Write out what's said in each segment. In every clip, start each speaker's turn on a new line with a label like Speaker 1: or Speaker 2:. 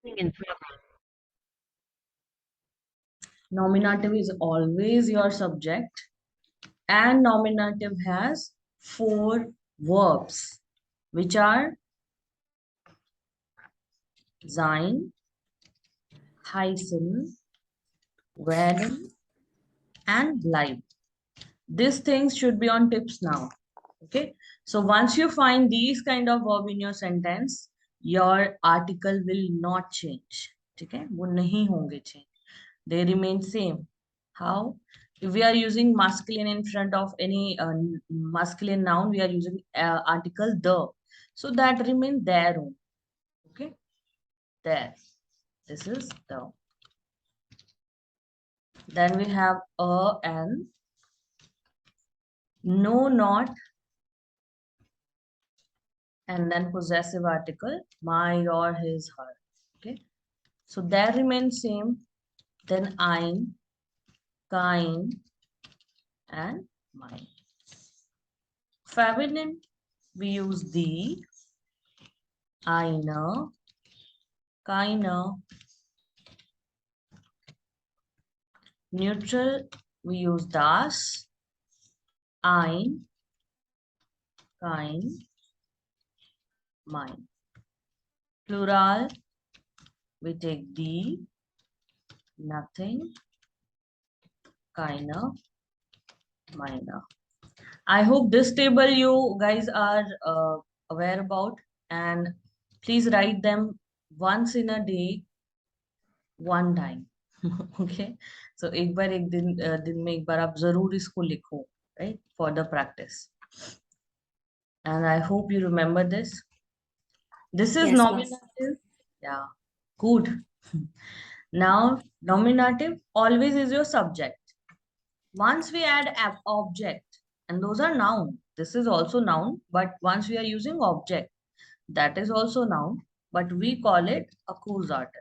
Speaker 1: In front.
Speaker 2: Nominative is always your subject, and nominative has four verbs, which are sein, heißen, werden, and bleiben. These things should be on tips now. Okay. So once you find these kind of verb in your sentence, your article will not change. Okay. वो नहीं होंगे change. They remain same. How? If we are using masculine in front of any masculine noun, we are using article the. So that remain there only. Okay. There. This is the. Then we have a and no, not, and then possessive article my, your, his, her. Okay. So there remains same. Then ein, kein, and mine. Feminine, we use the, eine, keine. Neutral, we use das, ein, kein, mine. Plural, we take die, nothing, keine, meine. I hope this table you guys are aware about, and please write them once in a day, one time. Okay, so एक बार एक दिन में एक बार आप जरूर इसको लिखो, right, for the practice. And I hope you remember this. This is
Speaker 3: Yes, ma'am.
Speaker 2: nominative. Yeah, good. Now nominative always is your subject. Once we add object, and those are noun, this is also noun, but once we are using object, that is also noun, but we call it accusative.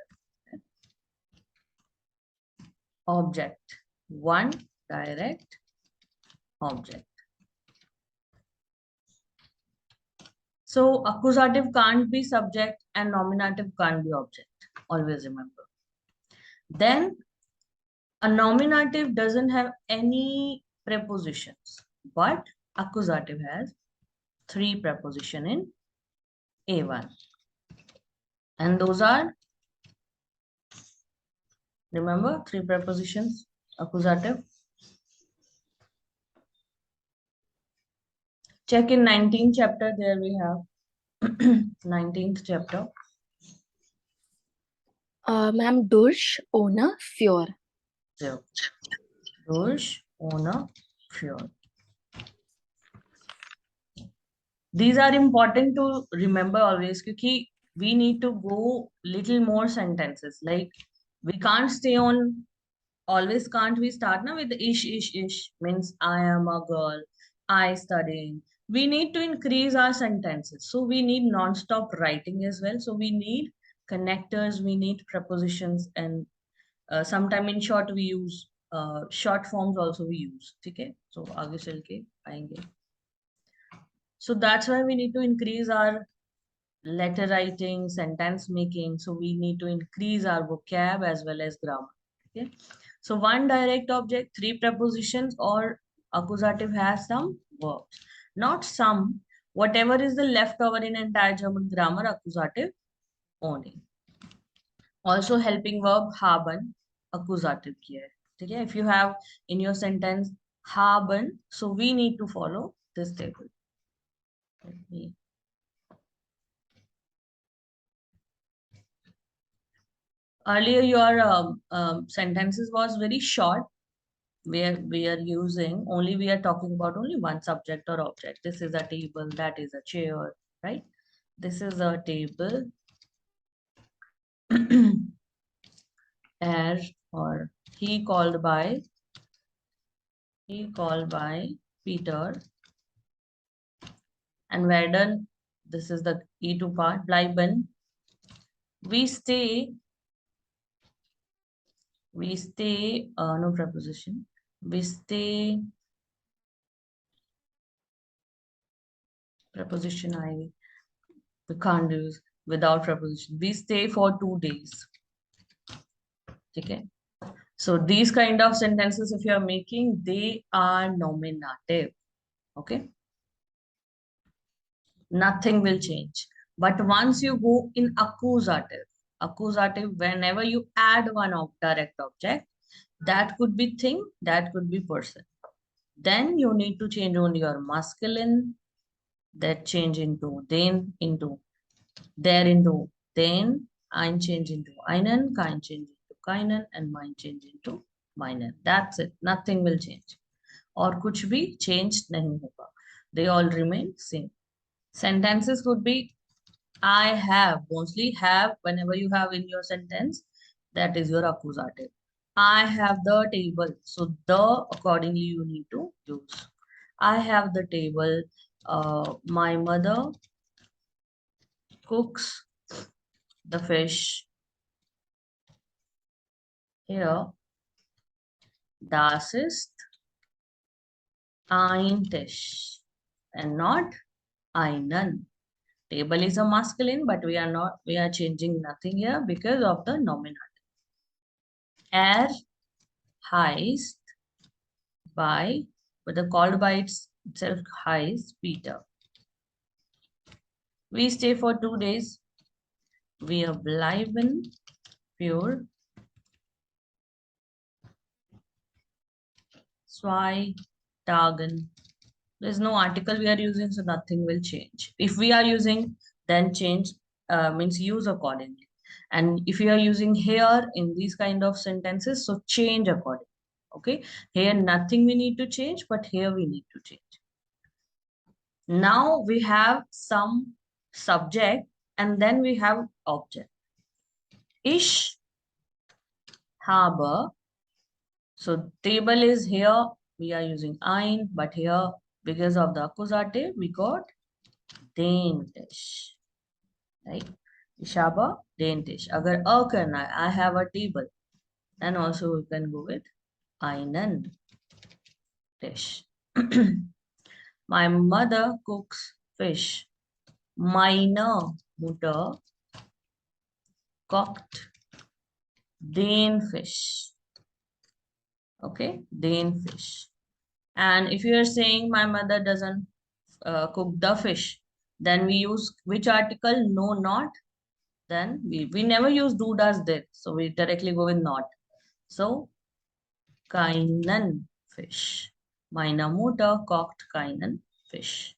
Speaker 2: Object, one direct object. So accusative can't be subject and nominative can't be object. Always remember. Then a nominative doesn't have any prepositions, but accusative has three preposition in A1. And those are, remember, three prepositions, accusative. Check in 19th chapter, there we have 19th chapter.
Speaker 3: Ma'am, durch, ohne, für.
Speaker 2: So, durch, ohne, für. These are important to remember always because we need to go little more sentences. Like we can't stay on, always can't we start now with ish, means I am a girl, I studying. We need to increase our sentences. So we need non-stop writing as well. So we need connectors, we need prepositions, and sometime in short we use short forms also we use. Okay, so आगे चल के आएंगे. So that's why we need to increase our letter writing, sentence making. So we need to increase our vocab as well as grammar. Okay. So one direct object, three prepositions, or accusative has some verbs. Not some. Whatever is the leftover in entire German grammar, accusative only. Also helping verb haben, accusative here. Okay. If you have in your sentence haben, so we need to follow this table. Earlier your sentences was very short, where we are using only, we are talking about only one subject or object. This is a table, that is a chair, right? This is a table. Or he called by Peter. And werden, this is the E2 part, bleiben, we stay, no preposition, we stay, preposition I, we can't use, without preposition. We stay for 2 days. Okay. So these kind of sentences, if you are making, they are nominative. Okay. Nothing will change. But once you go in accusative, whenever you add one of direct object, that could be thing, that could be person. Then you need to change only your masculine, that change into then, into there, into then, ein change into einen, kein change into keinen, and mein change into meinen. That's it. Nothing will change. और कुछ भी change नहीं होगा. They all remain same. Sentences could be I have, mostly have, whenever you have in your sentence, that is your accusative. I have the table. So the accordingly you need to use. I have the table. My mother cooks the fish. Here, das ist ein Tisch and not einen. Table is a masculine, but we are changing nothing here because of the nominative. Er heißt by, but the called by itself heißt Peter. We stay for 2 days. Wir bleiben für 2 Tagen. There's no article we are using, so nothing will change. If we are using, then change means use accordingly. And if you are using here in these kind of sentences, so change accordingly. Okay, here nothing we need to change, but here we need to change. Now we have some subject and then we have object. Ich habe. So table is here. We are using ein, but here because of the accusative, we got den Tisch. Right? Ich habe den Tisch. Agar a karna hai, I have a table. Then also we can go with einen Tisch. My mother cooks fish. Meine Mutter kocht den Fisch. Okay, den fish. And if you are saying my mother doesn't cook the fish, then we use which article? No, not. Then we never use do, does, did. So we directly go with not. So keinen Fisch. Meine Mutter kocht keinen Fisch.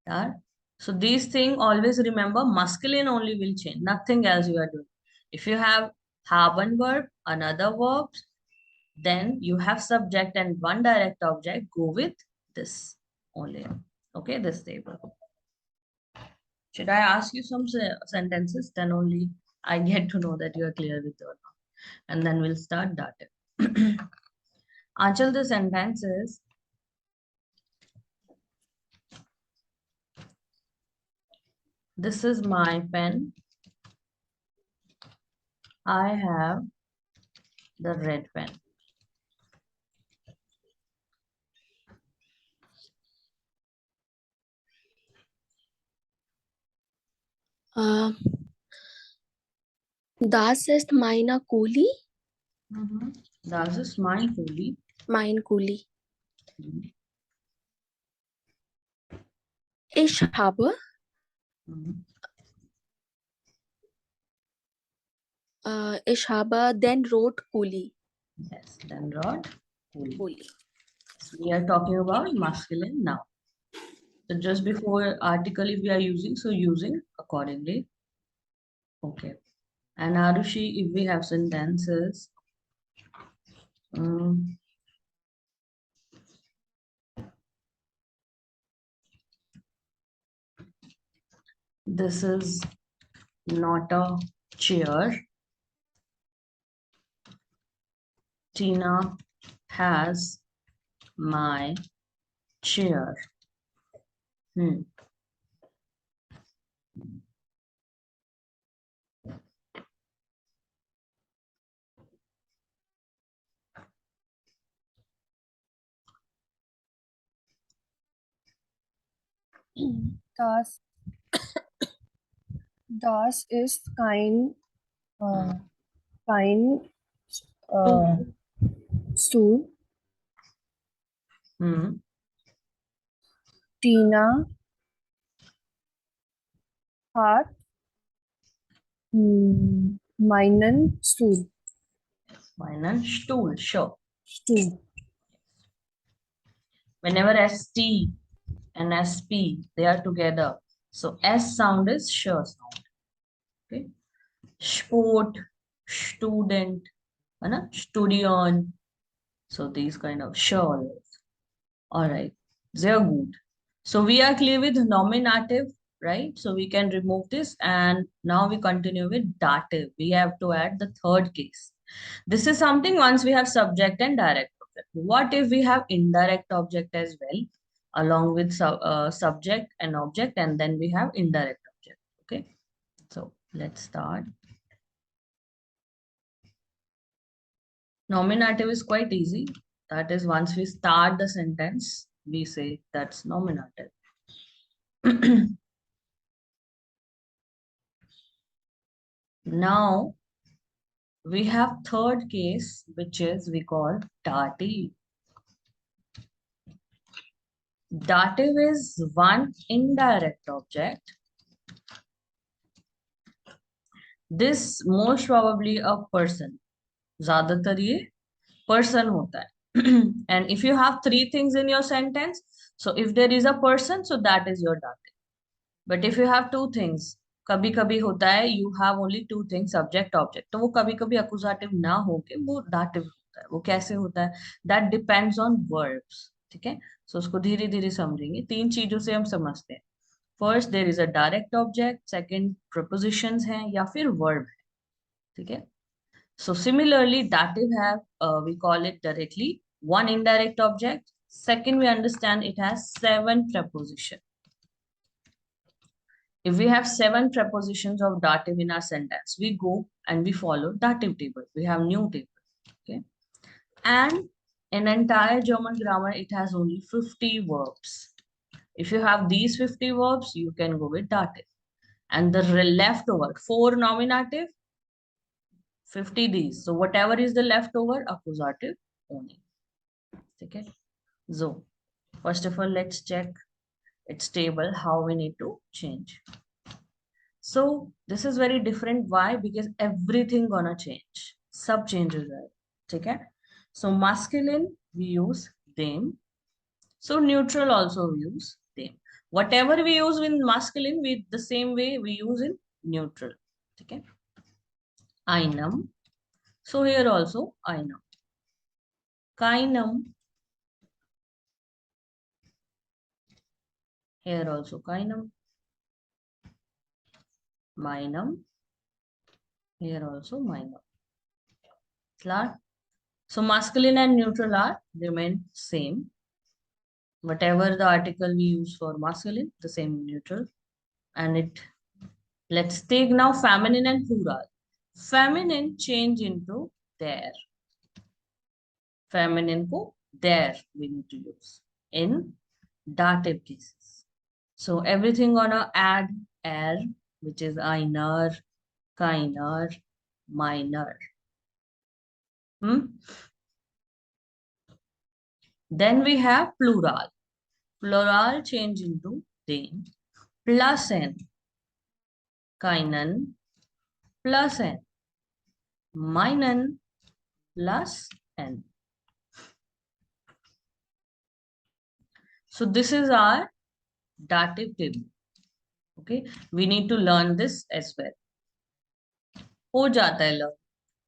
Speaker 2: Yeah. So these things always remember masculine only will change. Nothing else you are doing. If you have haben verb, another verbs, then you have subject and one direct object, go with this only. Okay, this table. Should I ask you some sentences? Then only I get to know that you are clear with it or not. And then we'll start dative. Achal, the sentences. This is my pen. I have the red pen.
Speaker 3: Das ist meine Kuli.
Speaker 2: Das ist mein Kuli.
Speaker 3: Mein Kuli. Ich habe. Ich habe den Rotkuli.
Speaker 2: Yes, then Rotkuli. So we are talking about masculine now. So just before article if we are using, so using accordingly. Okay. And Arushi, if we have sentences, this is not a chair. Tina has my chair.
Speaker 3: Das Das ist kein
Speaker 2: Two.
Speaker 3: Stuhl.
Speaker 2: Hmm.
Speaker 3: Tina hat meinen Stuhl.
Speaker 2: Meinen Stuhl. Sure.
Speaker 3: Stuhl.
Speaker 2: Whenever ST and SP, they are together. So S sound is sure sound. Okay. Sport, student, है ना? Studion. So these kind of sure. All right. They're good. So we are clear with nominative, right? So we can remove this and now we continue with dative. We have to add the third case. This is something once we have subject and direct object. What if we have indirect object as well, along with subject and object, and then we have indirect object. Okay. So let's start. Nominative is quite easy. That is once we start the sentence, we say that's nominative. Now we have third case, which is we call dative. Dative is one indirect object. This most probably a person. ज़्यादातर ये person होता है. And if you have three things in your sentence, so if there is a person, so that is your dative. But if you have two things, कभी कभी होता है you have only two things, subject object, तो वो कभी कभी accusative ना होके वो dative होता है. वो कैसे होता है? That depends on verbs. ठीक है. So उसको धीरे धीरे समझेंगे. तीन चीजों से हम समझते हैं. First there is a direct object, second prepositions हैं या फिर verb है. ठीक है. So similarly dative have we call it directly one indirect object. Second, we understand it has 7 prepositions. If we have 7 prepositions of dative in our sentence, we go and we follow dative table. We have new table. Okay. And in entire German grammar, it has only 50 verbs. If you have these 50 verbs, you can go with dative. And the leftover, 4 nominative, 50 these. So whatever is the leftover, accusative only. Okay. So first of all, let's check its table, how we need to change. So this is very different. Why? Because everything gonna change. Sub changes are. Okay. So masculine we use them. So neutral also we use them. Whatever we use in masculine, we the same way we use in neutral. Okay. Einem. So here also einem. Keinem. Here also keinem. Meinem. Here also meinem. Clear? So masculine and neutral are remain same. Whatever the article we use for masculine, the same neutral. And it, let's take now feminine and plural. Feminine change into their. Feminine ko their we need to use in dative cases. So everything gonna add er, which is einer, keiner, meiner. Then we have plural. Plural change into them. Plus n. Keinen plus n. Meinen plus n. So this is our dative table. Okay, we need to learn this as well. हो जाता है learn.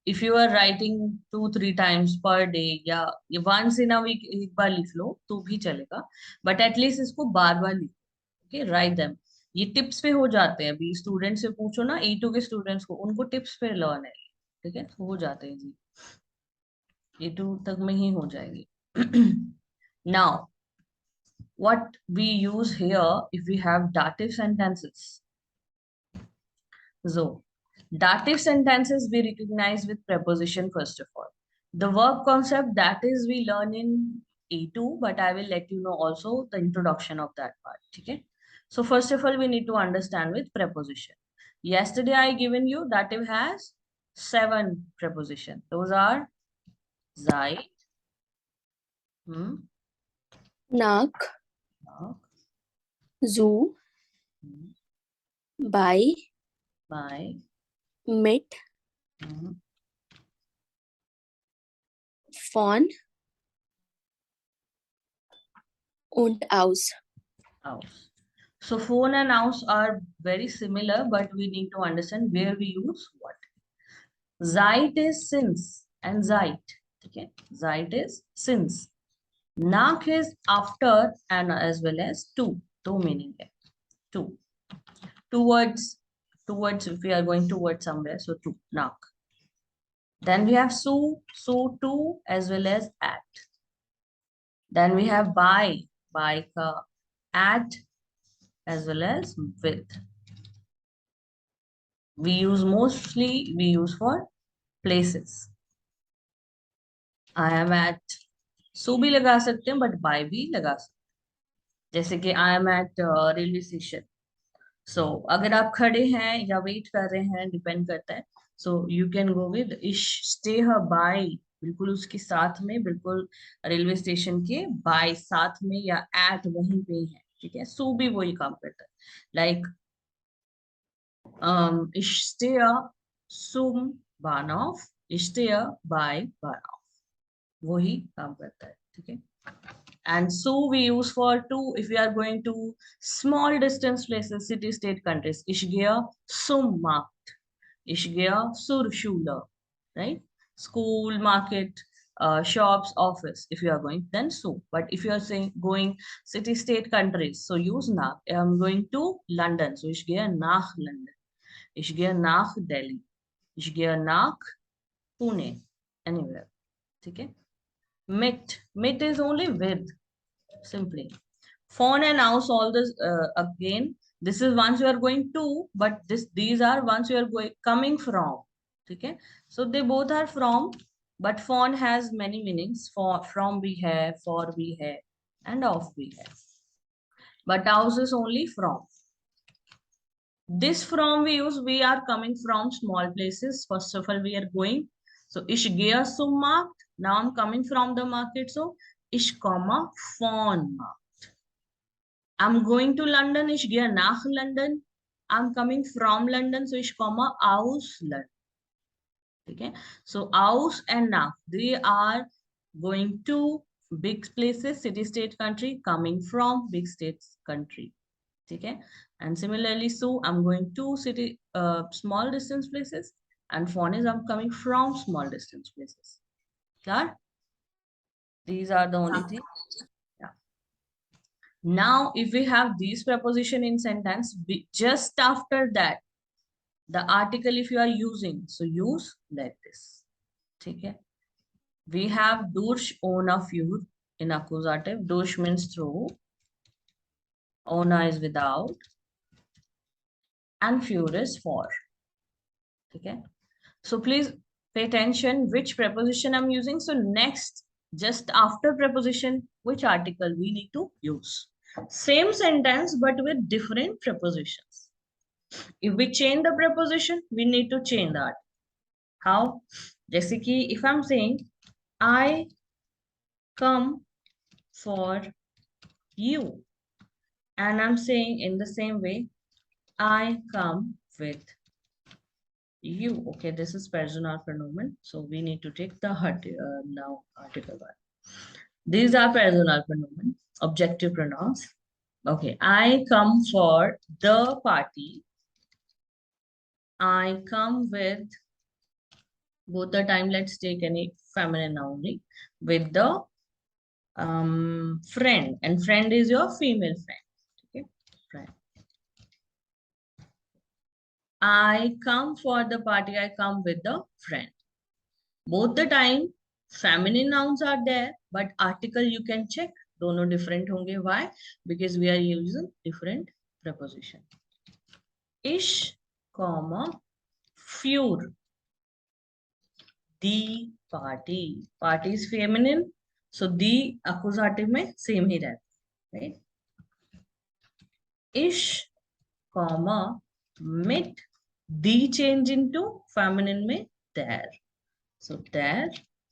Speaker 2: If you are writing 2-3 times per day या once in a week एक बार लिख लो तो भी चलेगा. But at least इसको बार-बार लिखो. Okay, write them. ये टिप्स पे हो जाते हैं. अभी स्टूडेंट से पूछो ना E2 के स्टूडेंट्स को, उनको टिप्स पे लर्न है. ठीक है, हो जाते हैं जी. E2 तक में ही हो जाएगी. Now what we use here if we have dative sentences. So dative sentences we recognize with preposition first of all. The verb concept that is we learn in A2, but I will let you know also the introduction of that part. Okay. So first of all, we need to understand with preposition. Yesterday I given you dative has 7 preposition. Those are Zeit,
Speaker 3: Nach,
Speaker 2: nach,
Speaker 3: zu,
Speaker 2: hm,
Speaker 3: bei,
Speaker 2: bei,
Speaker 3: mit,
Speaker 2: hm,
Speaker 3: von und aus.
Speaker 2: aus. So phone and aus are very similar, but we need to understand where we use what. Zeit is since and Zeit. Okay, Zeit is since. Nach is after and as well as to. To meaning है. To. Towards. Towards if we are going towards somewhere. So to. Nach. Then we have so to as well as at. Then we have by ka, at as well as with. We use for places. I am at. So भी लगा सकते हैं, but by भी लगा सकते हैं. जैसे कि I am at railway station. So अगर आप खड़े हैं या वेट कर रहे हैं, डिपेंड करता है. So you can go with इश स्टे हर बाय, बिल्कुल उसके साथ में, बिल्कुल रेलवे स्टेशन के बाय साथ में, या एट वहीं पे है. ठीक है, सो भी वही काम करता है. Like ich stehe zum Bahnhof, ich stehe bei Bahnhof, वही काम करता है. ठीक है. And so we use for to if we are going to small distance places, city, state, countries. Ich gehe zum Markt. Ich gehe zur Schule. Right? School, market, shops, office. If you are going, then so. But if you are saying going city, state, countries, so use nach. I'm going to London. So ich gehe nach London. Ich gehe nach Delhi. Ich gehe nach Pune. Anywhere. Okay? Mit is only with. Simply phone and house, all this again, this is once you are going to, but these are once you are going coming from. Okay, so they both are from, but phone has many meanings. For from we have, for we have, and of we have, but house is only from. This from we use, we are coming from small places. First of all, we are going, so ich gehe zum Markt. Now I'm coming from the market, so ich komme von Markt. I'm going to London, ich gehe nach London. I'm coming from London, so ich komme aus London. Okay, so aus and nach, they are going to big places, city, state, country, coming from big states, country. Okay, and similarly, so I'm going to city, small distance places, and phone is I'm coming from small distance places. Clear? These are the only things. Yeah. Now, if we have these preposition in sentence, just after that, the article if you are using, so use like this. Okay. We have durch, ohne, für in accusative. Durch means through, ohne is without, and für is for. Okay. So please pay attention which preposition I'm using. So next, just after preposition, which article we need to use. Same sentence, but with different prepositions. If we change the preposition, we need to change that. How? जैसे कि if I'm saying I come for you, and I'm saying in the same way I come with you. Okay, this is personal pronoun, so we need to take the now article one. These are personal pronoun, objective pronouns. Okay, I come for the party. I come with, both the time, let's take any feminine only, with the friend, and friend is your female friend. Okay, friend. I come for the party, I come with the friend. Both the time feminine nouns are there, but article you can check, दोनों different होंगे. Why? Because we are using different preposition. Ich, comma, für the party. Party is feminine, so the accusative में same ही रहता है, right? Ich, comma, mit the change into feminine में der. So der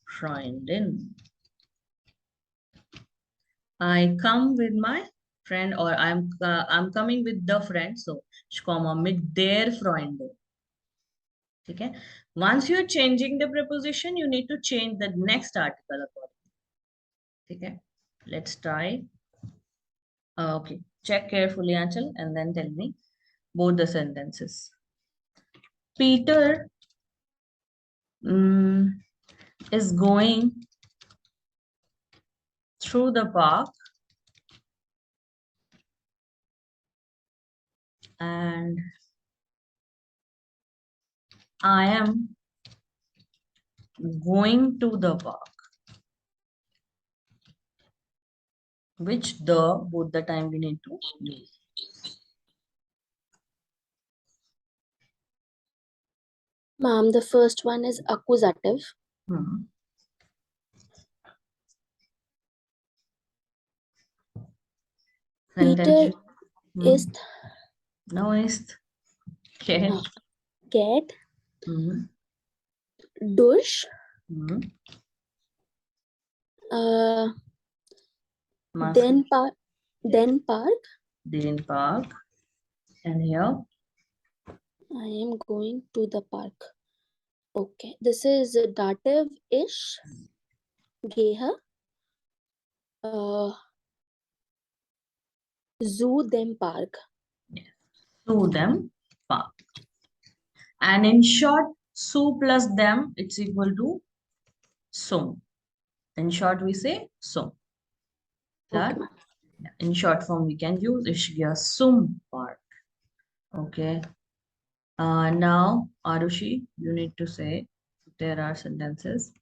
Speaker 2: Freundin. I come with my friend, or I'm coming with the friend. So comma mit der Freundin. Okay. Once you're changing the preposition, you need to change the next article accordingly. Okay. Let's try. Okay. Check carefully, Anchal, and then tell me both the sentences. Peter is going through the park and I am going to the park. Which the both the time we need to use.
Speaker 3: Ma'am, the first one is accusative.
Speaker 2: Sentence.
Speaker 3: Peter is
Speaker 2: No ist. Okay.
Speaker 3: get
Speaker 2: Hmm.
Speaker 3: durch
Speaker 2: Hmm.
Speaker 3: den park
Speaker 2: Den Park. And here.
Speaker 3: I am going to the park. Okay, this is dativ ish gehe zu dem Park.
Speaker 2: Yes. To them park. And in short, su plus them, it's equal to sum. In short, we say sum.
Speaker 3: Okay.
Speaker 2: In short form, we can use Ishgya sum park. Okay. Now, Arushi, you need to say there are sentences.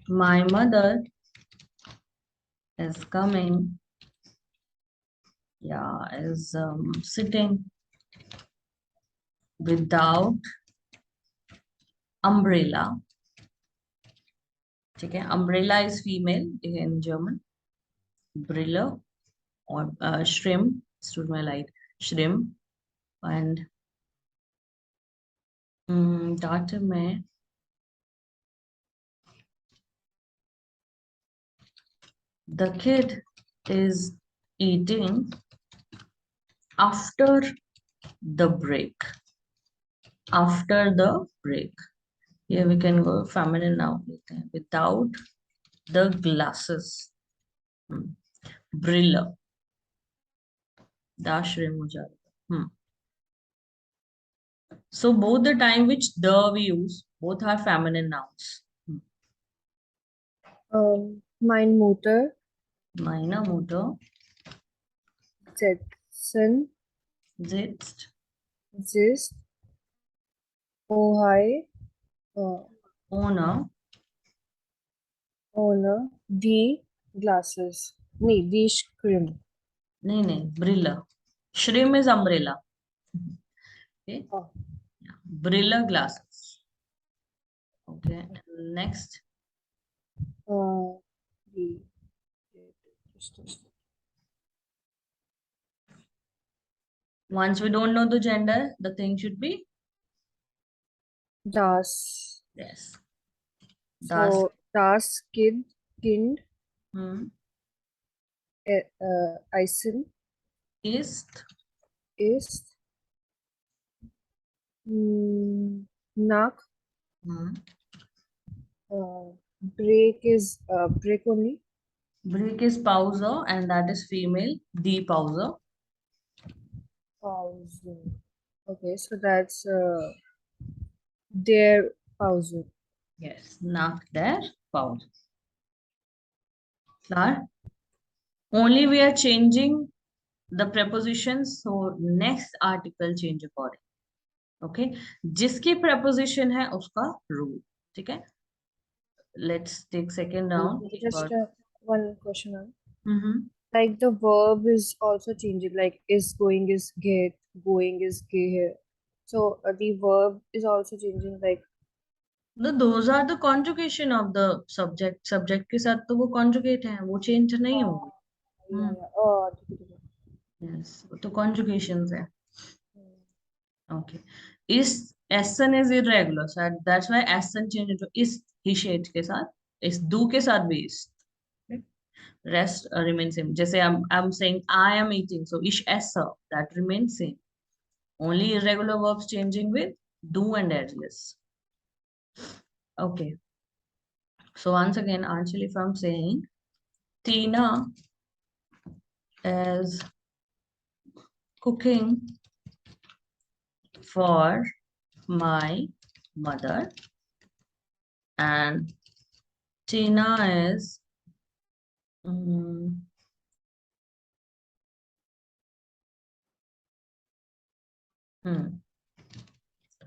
Speaker 2: My mother is coming. Yeah, is sitting without umbrella. Okay, umbrella is female in German. Brille or shrimp. Stood my light. Shrimp and daughter में the kid is eating after the break. After the break. Here we can go feminine now. Without the glasses. Brille. Dashrim ho jayega. So both the time which the we use, both are feminine nouns.
Speaker 1: Mein Mutter
Speaker 2: Meine Mutter
Speaker 1: setzen
Speaker 2: sitzt
Speaker 1: ohne
Speaker 2: ohne
Speaker 1: die glasses. Nee, die Shrimp.
Speaker 2: नहीं Brille. Shrimp is umbrella. Okay.
Speaker 1: Oh.
Speaker 2: Yeah. Brille glasses. Okay. Next.
Speaker 1: Die.
Speaker 2: Once we don't know the gender, the thing should be
Speaker 1: Das.
Speaker 2: yes.
Speaker 1: So das Kind Eisen
Speaker 2: Ist
Speaker 1: nach break is break only.
Speaker 2: break is pauser and that is female. The pauser.
Speaker 1: Pause. Okay, so that's their pause.
Speaker 2: Yes. Nach der pause. Klar? Only we are changing the prepositions, so next article change according. Okay, जिसकी preposition है उसका rule. ठीक है? Let's take second round.
Speaker 1: Just one question.
Speaker 2: Mm-hmm.
Speaker 1: Like the verb is also changing. Like is going is get, going is gehe. So the verb is also changing. Like
Speaker 2: those are the conjugation of the subject. Subject के साथ तो वो conjugate हैं, वो change नहीं होंगे.
Speaker 1: Yeah, yeah. Oh, ठीक है.
Speaker 2: Yes, वो तो conjugations है. Okay. Is SN is irregular, so that's why SN change into is he shade के साथ, is do के साथ भी is. Okay. Rest remains same. जैसे I'm saying I am eating, so ish essa that remains same. Only irregular verbs changing with do and alias. Okay. So once again, Anjali, if I'm saying Tina is cooking for my mother and Tina is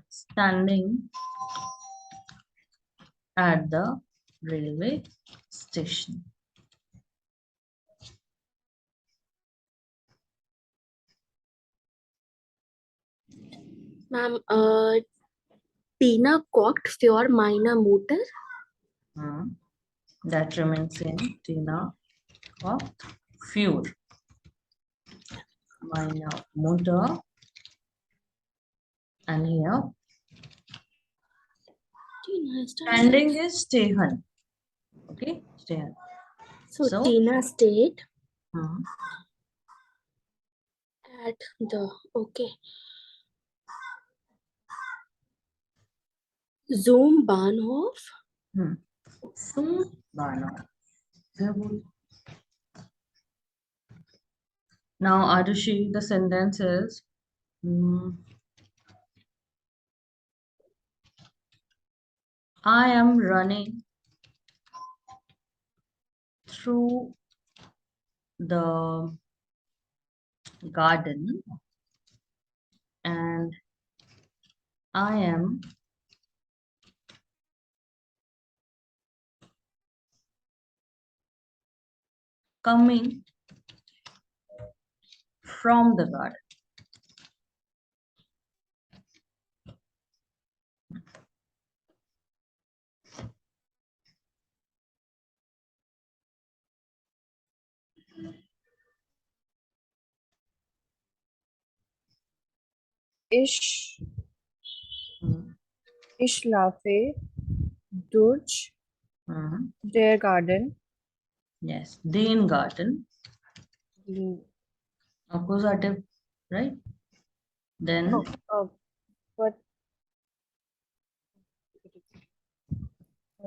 Speaker 2: standing at the railway station.
Speaker 3: Ma'am, Tina kocht für meine Mutter.
Speaker 2: That remains same. Tina kocht für meine Mutter. And here,
Speaker 3: Tina is
Speaker 2: standing is stehen. Okay, stehen.
Speaker 3: So Tina stayed at the Zoom Bahnhof.
Speaker 2: Zoom Bahnhof. Sehr gut. Now, Arushi, the sentence is I am running through the garden and I am coming from the garden.
Speaker 1: Ich laufe durch der Garten.
Speaker 2: Yes, den Garten. Accusative, right? Then
Speaker 1: But I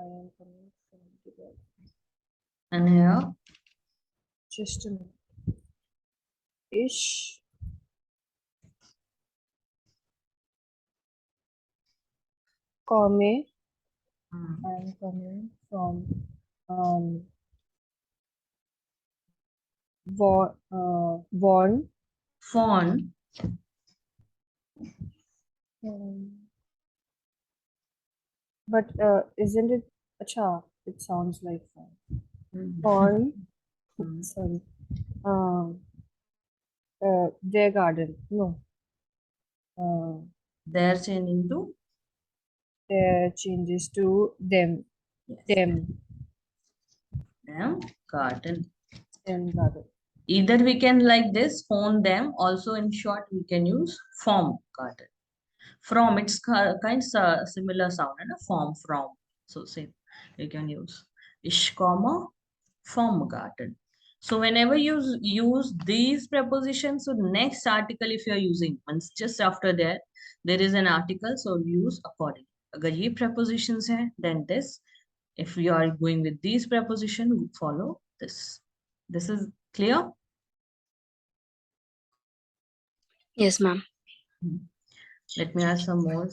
Speaker 1: am coming from the garden.
Speaker 2: And here,
Speaker 1: Just a minute. Ich komme. I'm coming from Von.
Speaker 2: fawn.
Speaker 1: But isn't it? Acha, it sounds like fawn. Sorry. Their garden. No.
Speaker 2: They're changing to
Speaker 1: Their changes to them. Them.
Speaker 2: them garden.
Speaker 1: Them garden.
Speaker 2: Either we can like this, phone them. Also in short, we can use from garden. From, it's kind of similar sound, and a form from. So same, you can use ish comma from garden. So whenever you use these prepositions, so next article if you are using, once just after that, there is an article, so use accordingly. Agar ye prepositions hai, then this. If you are going with these preposition, follow this. This is clear?
Speaker 3: Yes, ma'am.
Speaker 2: Let me add some more